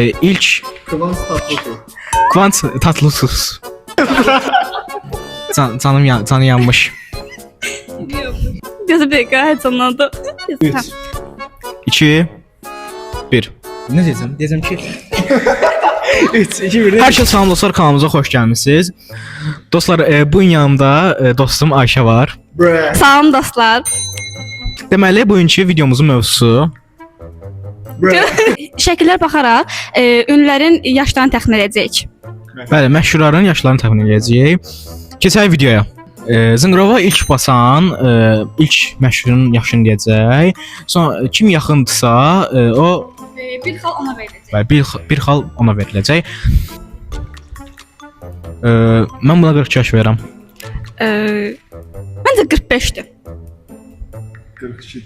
İlk Kıvanç Tatlıtuğ. Kıvanç Tatlıtuğ. Canı yanmış. Gözü bir dakika heyecanlandı. 3 2 1. Ne diyeceğim? Diyeceğim ki 3 2 1. Hər şey salam dostlar, kanalımıza xoş gəlmisiniz. Dostlar, bu yanımda dostum Ayşə var. Salam dostlar. Deməli, bugünkü videomuzun mövzusu Şəkillər baxaraq ünlülərin yaşlarını təxmin edəcəyik. bəli, məşhurların yaşlarını təxmin edəcəyik. Keçək videoya. Zınqrova ilk basan ilk məşhurun yaşını deyəcək. Sonra kim yaxındırsa o Bir xal ona veriləcək. bəli, bir xal ona veriləcək. Mən buna 42 yaş verirəm. Məncə 45-dir. 42.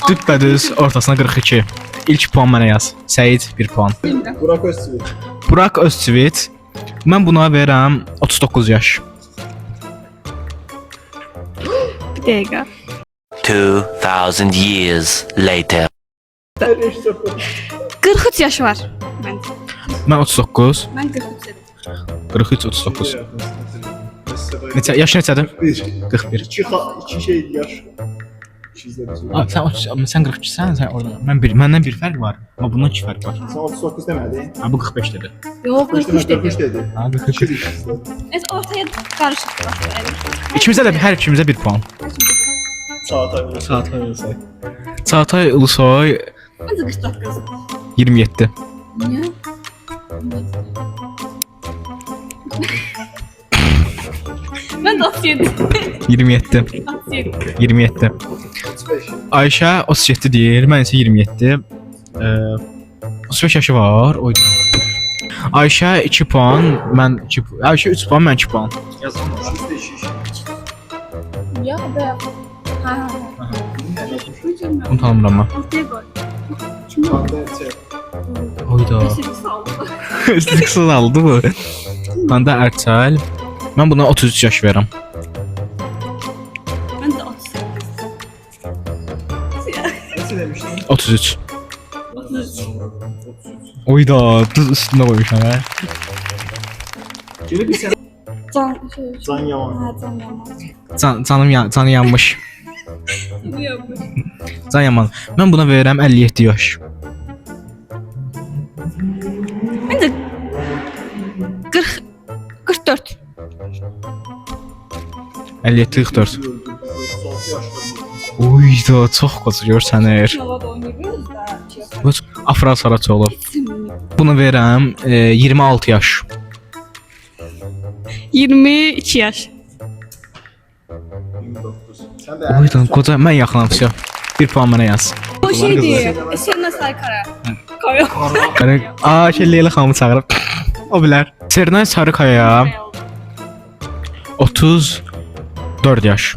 Düppədüz ortasına 42. İlk puan mənə yaz. Səid 1 puan. Burak Özçivit. Burak Özçivit. Mən buna verirəm 39 yaş. Bir dəqiqə. 2,000 years later. 43 yaş var məncə. Mən 39. Mən 43 dedim. 43 39. Neçə yaş neçədir? 41. İki şey yaş. Sən 42-sən, sən orada. Məndən bir fərq var. Amma bundan 2 fərq var. Sen 39 demedin. Ha bu 45 dedi. Yox, 43 dedim. 43 dedi. Ha 43. Biz ortaya qarışıq başlayalım. İkimizə də hər ikimizə 1 puan. Çağatay. Çağatay Ulusoy Məncə 49. 27. Niyə? Mən də 37. 27. 37. 27. 35. Ayşə 37 deyir, mən isə 27. 35 yaşı var. Oydu. Ayşə 2 puan, mən 2 puan. Ayşə 3 puan, mən 2 puan. Yazdım. 35. Ya da. Ha. Bunu tanımıram mən. Ortaya qoy. Kim o? Oyda.Əsirik saldı. Üstlüksüz aldı bu. Məndə Ərçəl. Mən buna 33 yaş verirəm. Mən də 38. Nasıl demiştin? 33. 33. Oyda, düz üstünə qoymuşam hə. Geri bir sen. Can Yaman. Ha, can yaman. Canı yanmış. Bu yapmış. Can yaman. Mən buna verirəm 57 yaş. Mən də 44. 57 44. 36 yaşlarında. Oyda, çox qoca görsənir. Nova da oynayırız da. Bu Afra Saraçoğlu. Bunu verirəm 26 yaş. 22 yaş. 29. Sen de Oydan qoca, mən yaxınam vəsə. 1 puan mənə yaz. O şeydir. Serna Saykara. Koyo. Leyla xanımı çağırıb. O bilər. Sernay Sarıkaya 34 yaş.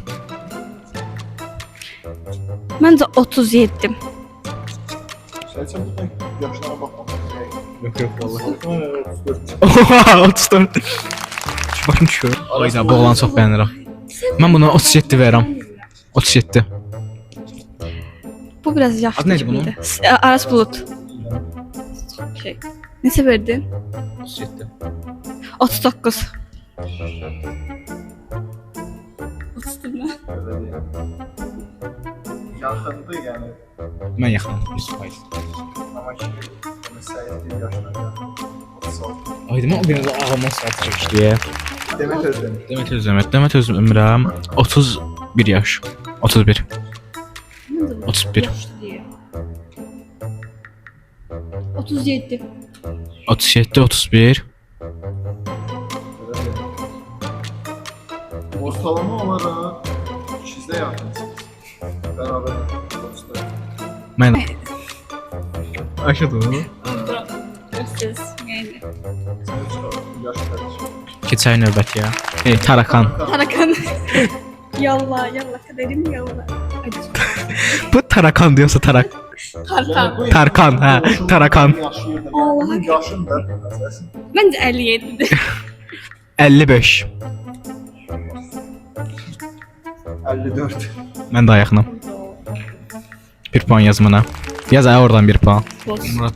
Məncə 37. Sen buradan yaşlara bakma. Yox, vallahi. 34. 34. Şu başım düşür. Oyda, bu oğlan çox bəyənirəm. Mən buna 37 verirəm. 37. Bu biraz yaşlı. Adı neydi bunun? kimiydi? Aras Bulut. Şey. Neçə verdin? 37. 39. 30 mu? Yakındı yani. Mən yaxınam 100%. Ama şimdi mesai bir yaşlarda. 36. Ayda mən o biraz ağlıma saat çəkdi. Demet Özdemir. Demet Özdəmirəm 31 yaş. 31. 31. 37. 37 31. Ortalama olarak sizde yakınsınız. Beraber dostlar. Mən Aşağı Siz yəni. Sen yaş kardeşim. keçək növbətiyə. Tarakan. Tarakan. Yalla, kaderim yalla. Bu Tarakan diyorsa Tarak. Tarkan. Tarkan, hə, Tarakan. Allah'ın yaşın da. Məncə 57-dir. 55. 54. Mən də yaxınam. 1 puan yaz mənə. Yaz ay oradan bir puan. Boz. Murat.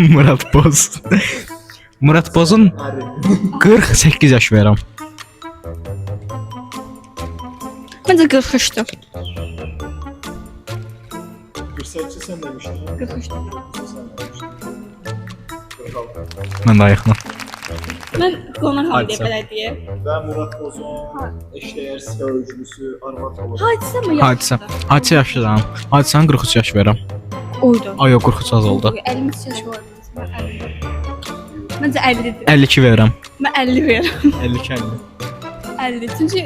Murat Boz. Murat Boz'un Əri. 48 yaş verirəm. Məncə 43-dür. 48 sən demişdin. 43-dür. Sən demişdin. 46. Mən daha yaxınam. Mən qonaq hamıya Hadisə. belə deyim. Və Murat Bozun eşdəyər sövgüsü arvad olur. Hadisə mi Hadisə. Hadisə yaşlıram. Hadisənin 43 yaş verirəm. Oydu. Ay yox 43 az oldu. 50 yaş var. Məncə 50-dir. 52 verirəm. Mən 50 verirəm. 52 50. 50. Çünki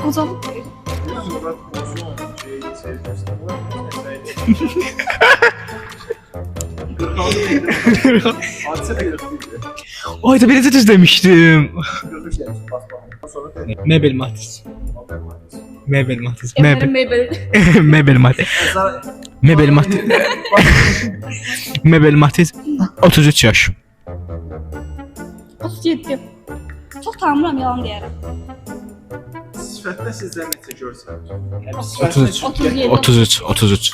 qocalıq deyil. Murat Bozun sevgüsü. Murat Bozun əsəydi. 46 deyildi. Hadisə də 41'di. Ay da birinci düz demişdim. 43 demiş. Bas bakalım. Sonra dedi. Mebel Matiz. Mebel Matiz. Evlərin Mebel. mebeli. Mebel Matiz. Mebel Matiz. Mebel Matiz 33 yaş. 37. Çox tanımıram, yalan deyərəm. Sifətdə sizdən necə görsəniz? 33. 37. 33. 33.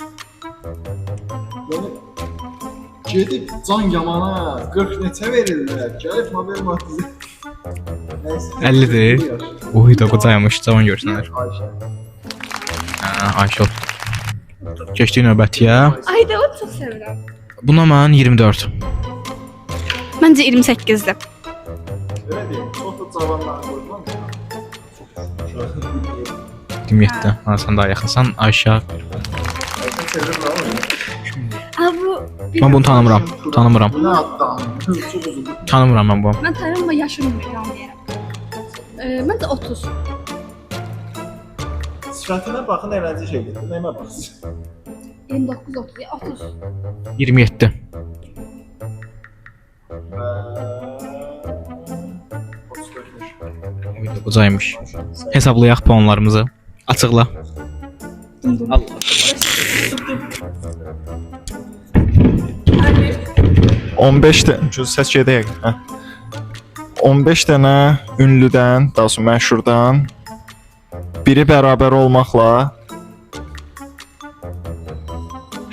Yəni gedib can yamana 40 neçə verirlər. Gəlib mobil matizi. 50'dir. Oy da qocaymış, cavan görsənər. Ayşə. Ayşə. Keçdik növbətiyə. Ay da o çox sevirəm. Buna mən 24. Məncə 28-dir. Belə deyim, çox da cavanları qoymam. 27. Ha, sən daha yaxınsan. Ayşə. Ayşə çevirir lan. Amma bu Mən bunu tanımıram. Tanımıram. Bu nə addan? Çox uzun. Tanımıram mən bunu. mən tanımıram, amma yaşım yalan deyərəm. Məncə 30. Sifətinə baxın, eləncə şey gedir. Nəyimə baxsın? 29 30 30. 27. Qocaymış. Hesablayaq puanlarımızı. Açıqla. Allah. 15 dənə səs gedək. 15 dənə ünlüdən, daha sonra məşhurdan biri bərabər olmaqla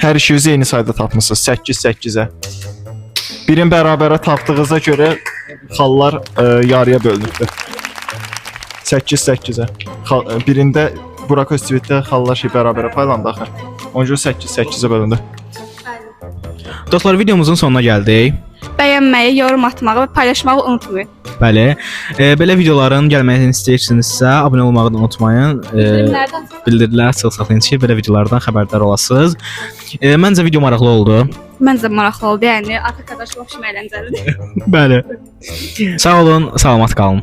hər işinizi eyni sayda tapmısınız. 8-8-ə. Birin bərabərə tapdığınıza görə xallar yarıya bölünübdür. 8-8-ə. Birində Burak Özçivitdə xallar şey bərabərə paylandı axı. Ona görə 8-8-ə bölündü. Dostlar, videomuzun sonuna gəldik. Bəyənməyi, yorum atmağı və paylaşmağı unutmayın. Bəli. Belə videoların gəlməsini istəyirsinizsə, abunə olmağı da unutmayın. Bildirimlərdən Bildirilər açıq saxlayın ki, belə videolardan xəbərdar olasınız. Məncə video maraqlı oldu. məncə maraqlı oldu. Yəni arxa qardaşım vəbşim əyləncəlidir. Bəli. Sağ olun, salamat qalın.